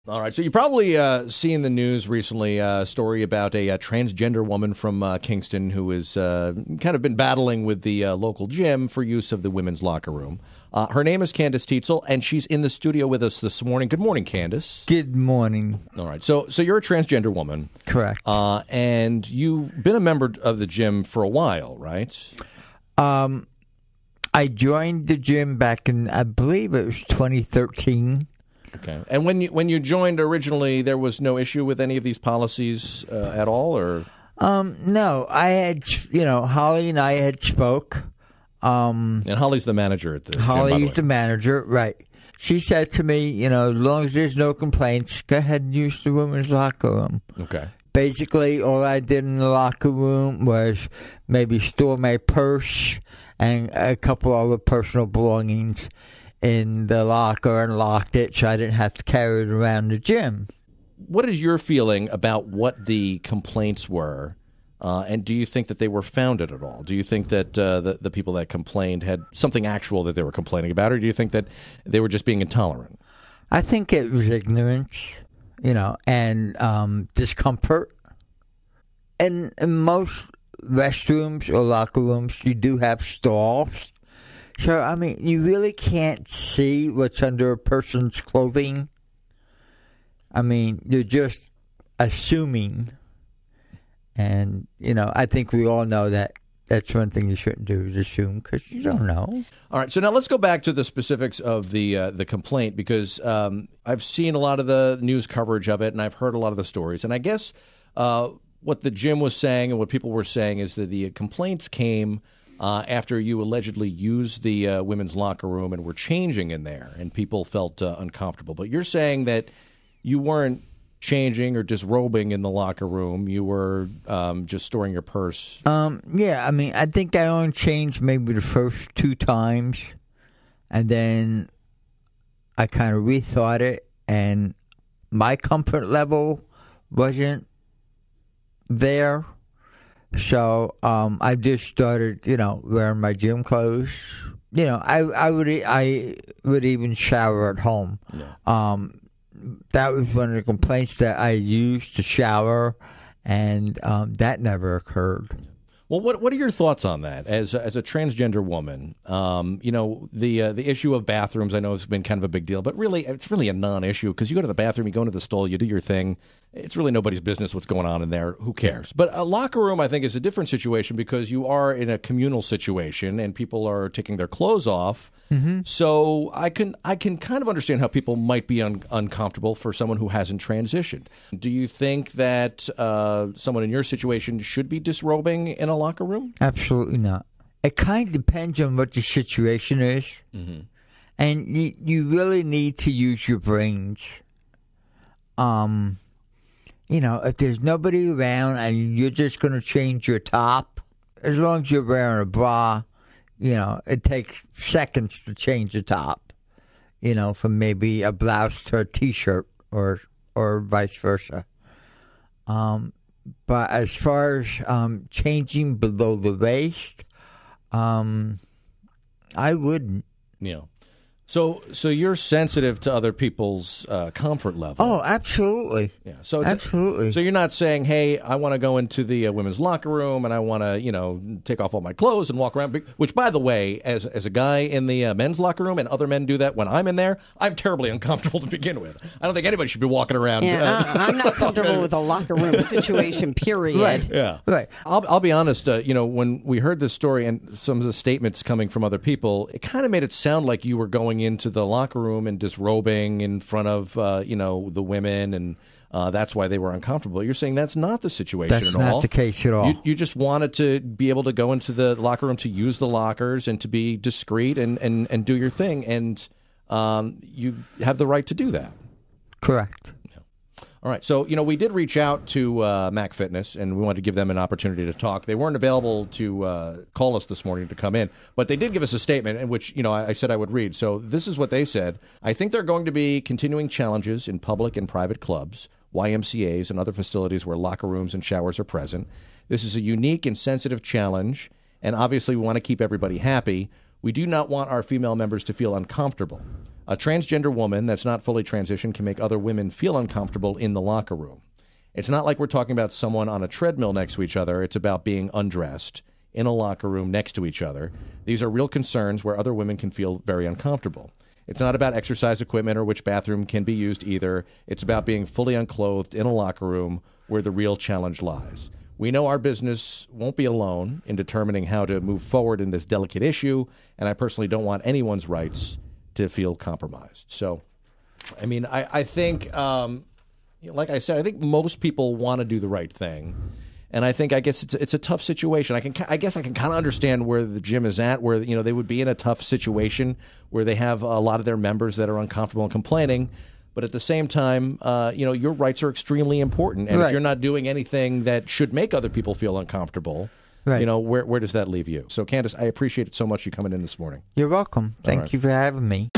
All right. So you probably seen the news recently, a story about a transgender woman from Kingston who has kind of been battling with the local gym for use of the women's locker room. Her name is Candace Teetsel, and she's in the studio with us this morning. Good morning, Candace. Good morning. All right. So you're a transgender woman. Correct. And you've been a member of the gym for a while, right? I joined the gym back in, I believe it was 2013. Okay. And when you joined originally, there was no issue with any of these policies at all, or? No, I had, Holly and I had spoke. And Holly's the manager at the gym, Holly's the manager, right. She said to me, as long as there's no complaints, go ahead and use the women's locker room. Okay. Basically, all I did in the locker room was maybe store my purse and a couple other personal belongings in the locker and locked it so I didn't have to carry it around the gym. What is your feeling about what the complaints were, and do you think that they were founded at all? Do you think that the people that complained had something actual that they were complaining about, or do you think that they were just being intolerant? I think it was ignorance, and discomfort. And in most restrooms or locker rooms, you do have stalls. So, you really can't see what's under a person's clothing. You're just assuming. And, I think we all know that that's one thing you shouldn't do is assume because you don't know. All right, so now let's go back to the specifics of the complaint because I've seen a lot of the news coverage of it and I've heard a lot of the stories. And I guess what the gym was saying and what people were saying is that the complaints came after you allegedly used the women's locker room and were changing in there, and people felt uncomfortable. But you're saying that you weren't changing or disrobing in the locker room. You were just storing your purse. Yeah, I think I only changed maybe the first 2 times, and then I kind of rethought it, and my comfort level wasn't there. So I just started, wearing my gym clothes. I would even shower at home. Yeah. That was one of the complaints that I used to shower, and that never occurred. Well, what are your thoughts on that as a transgender woman? The issue of bathrooms, I know has been kind of a big deal, but really it's really a non-issue because you go to the bathroom, you go into the stall, you do your thing. It's really nobody's business what's going on in there. Who cares? But a locker room, I think, is a different situation because you are in a communal situation and people are taking their clothes off. Mm-hmm. So I can kind of understand how people might be uncomfortable for someone who hasn't transitioned. Do you think that someone in your situation should be disrobing in a locker room? Absolutely not. It kind of depends on what the situation is. Mm-hmm. And you really need to use your brains. If there's nobody around and you're just going to change your top, as long as you're wearing a bra, it takes seconds to change the top, from maybe a blouse to a T-shirt or vice versa. But as far as changing below the waist, I wouldn't. Yeah. So you're sensitive to other people's comfort level. Oh, absolutely. Yeah. So absolutely. So you're not saying, "Hey, I want to go into the women's locker room and I want to, take off all my clothes and walk around." Which, by the way, as a guy in the men's locker room, and other men do that when I'm in there, I'm terribly uncomfortable to begin with. I don't think anybody should be walking around. Yeah, I'm not comfortable with a locker room situation. Period. Right. Yeah. Right. I'll be honest. When we heard this story and some of the statements coming from other people, it kind of made it sound like you were going into the locker room and disrobing in front of the women, and that's why they were uncomfortable. You're saying that's not the situation at all. That's not the case at all. You just wanted to be able to go into the locker room to use the lockers and to be discreet and do your thing, and you have the right to do that. Correct. All right. So, we did reach out to Mac Fitness, and we wanted to give them an opportunity to talk. They weren't available to call us this morning to come in, but they did give us a statement in which, I said I would read. So this is what they said. I think there are going to be continuing challenges in public and private clubs, YMCAs, and other facilities where locker rooms and showers are present. This is a unique and sensitive challenge, and obviously we want to keep everybody happy. We do not want our female members to feel uncomfortable. A transgender woman that's not fully transitioned can make other women feel uncomfortable in the locker room. It's not like we're talking about someone on a treadmill next to each other. It's about being undressed in a locker room next to each other. These are real concerns where other women can feel very uncomfortable. It's not about exercise equipment or which bathroom can be used either. It's about being fully unclothed in a locker room where the real challenge lies. We know our business won't be alone in determining how to move forward in this delicate issue, and I personally don't want anyone's rights to feel compromised. So, I mean, I think, like I said, I think most people want to do the right thing. And I guess it's a tough situation. I guess I can kind of understand where the gym is at, where they would be in a tough situation where they have a lot of their members that are uncomfortable and complaining. But at the same time, your rights are extremely important. And if you're not doing anything that should make other people feel uncomfortable, where does that leave you? So, Candace, I appreciate it so much you coming in this morning. You're welcome. Thank you for having me.